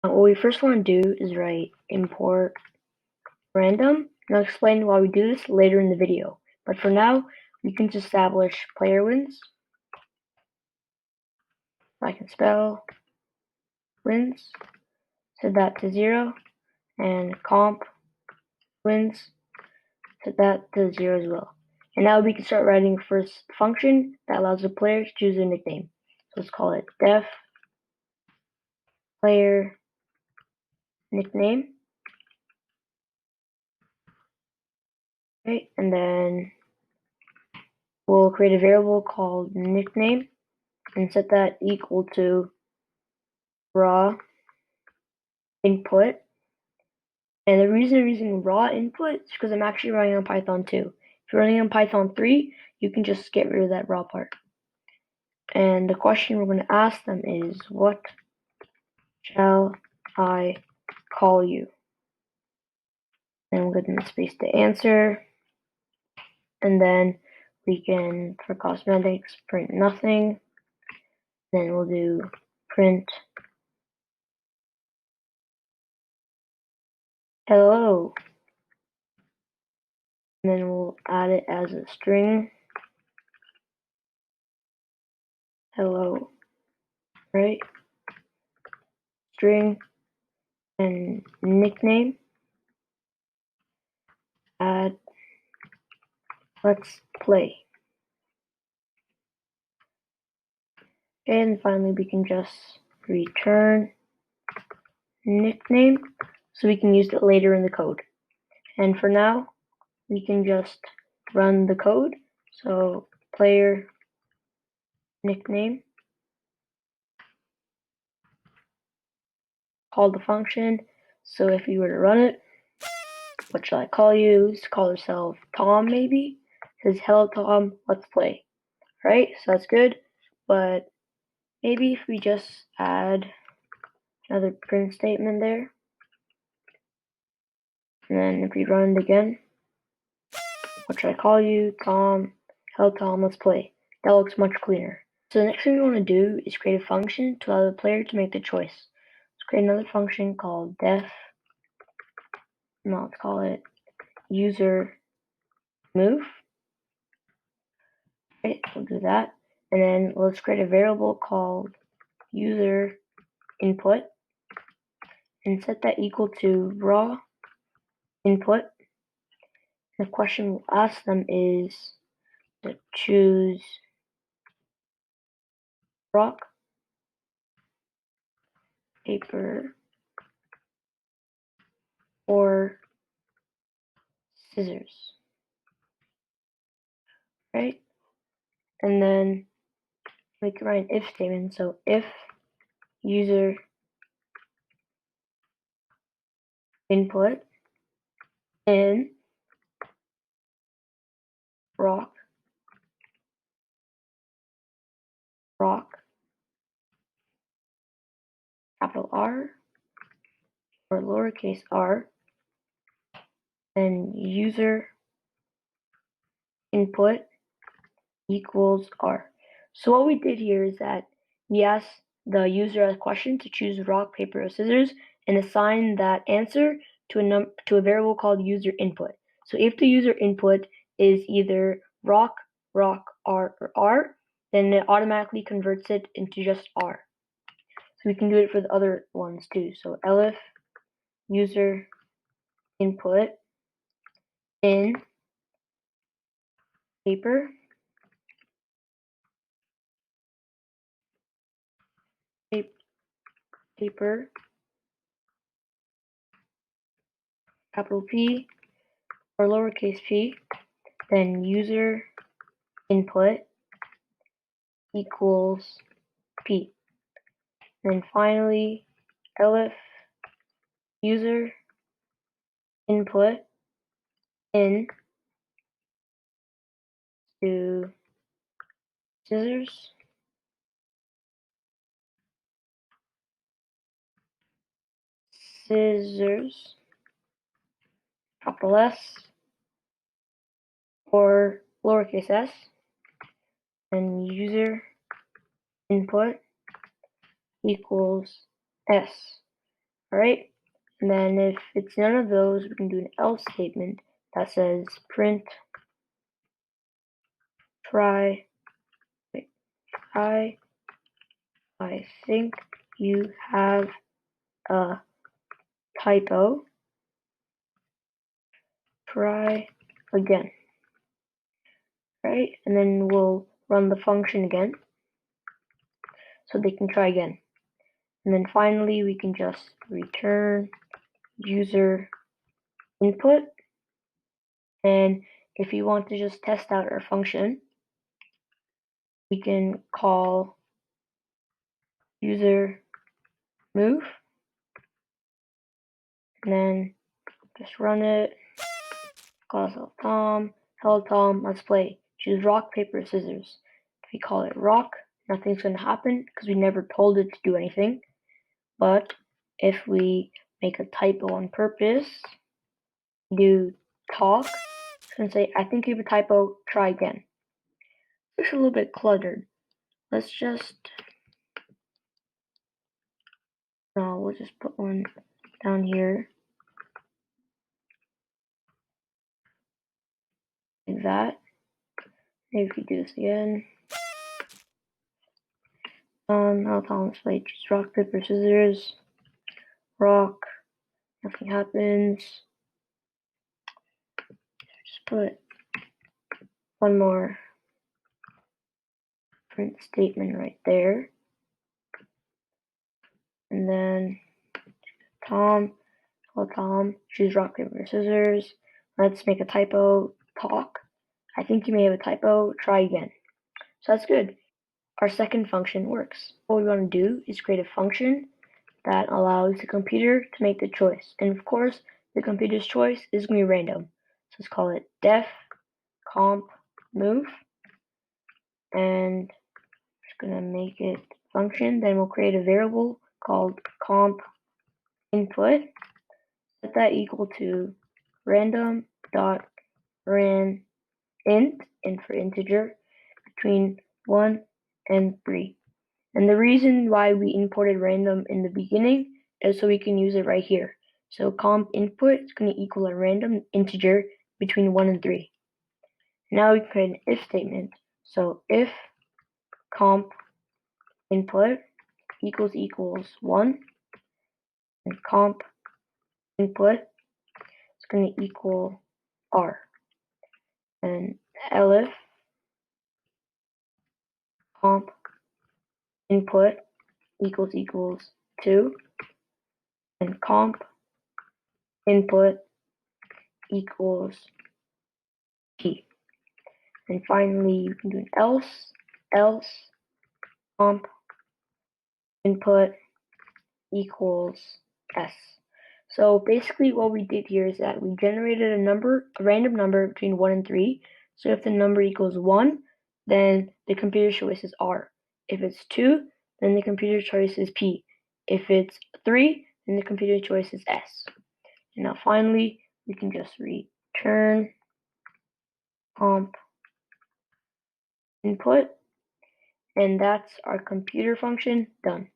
What we first want to do is write import random, and I'll explain why we do this later in the video. But for now, we can just establish player wins. I can spell wins, set that to 0, and comp wins, set that to 0 as well. And now we can start writing the first function that allows the player to choose a nickname. So let's call it def player nickname. Okay, and then we'll create a variable called nickname and set that equal to raw input. And the reason I'm using raw input is because I'm actually running on Python 2. If you're running on Python 3, you can just get rid of that raw part. And the question we're going to ask them is, what shall I call you? And we'll give them a space to answer. And then we can, for cosmetics, print nothing. Then we'll do print hello. And then we'll add it as a string. Hello, right? String and nickname. Add let's play. And finally, we can just return nickname so we can use it later in the code. And for now, we can just run the code. So player nickname, call the function. So if you were to run it, what shall I call you? Just call yourself Tom maybe. It says hello Tom, let's play. Right? So that's good. But maybe if we just add another print statement there, and then if we run it again, what should I call you? Tom. Hello Tom, let's play. That looks much cleaner. So the next thing we want to do is create a function to allow the player to make the choice. Let's create another function called let's call it user move. Okay, we'll do that. And then let's create a variable called user input and set that equal to raw input. The question we'll ask them is to choose rock, paper, or scissors. Right? And then we can write an if statement. So if user input in rock, capital R or lowercase r, then user input equals r. So what we did here is that we asked the user a question to choose rock, paper, or scissors and assign that answer to a variable called user input. So if the user input is either rock, R, or R, then it automatically converts it into just R. So we can do it for the other ones too. So elif user input in paper, capital P or lowercase p, then user input equals p. And finally, elif user input in to scissors, capital S or lowercase s, and user input equals s. Alright, and then if it's none of those, we can do an else statement that says print try. I think you have a typo. Try again. Right, and then we'll run the function again so they can try again. And then finally we can just return user input. And if you want to just test out our function, we can call user move and then just run it. Call Tom. Hello Tom, let's play. Choose rock, paper, scissors. If we call it rock, nothing's going to happen because we never told it to do anything. But if we make a typo on purpose, do talk, it's going to say, I think you have a typo, try again. It's a little bit cluttered. Let's just, no, we'll just put one down here. Like that. Maybe if we do this again. Now Thomas play just rock, paper, scissors. Rock, nothing happens. Just put one more print statement right there. And then Tom, call Tom, choose rock, paper, scissors. Let's make a typo, talk. I think you may have a typo, try again. So that's good. Our second function works. What we want to do is create a function that allows the computer to make the choice. And of course, the computer's choice is going to be random. So let's call it def comp move. And just going to make it function. Then we'll create a variable called comp input. Set that equal to random.randint, and for integer, between 1 and 3. And the reason why we imported random in the beginning is so we can use it right here. So comp input is going to equal a random integer between 1 and 3. Now we create an if statement. So if comp input equals 1, and comp input is going to equal r. And elif comp input equals 2, and comp input equals t. And finally, you can do an else comp input equals s. So basically what we did here is that we generated a random number between 1 and 3. So if the number equals 1, then the computer choice is R. If it's 2, then the computer choice is P. If it's 3, then the computer choice is S. And now finally, we can just return comp input, and that's our computer function done.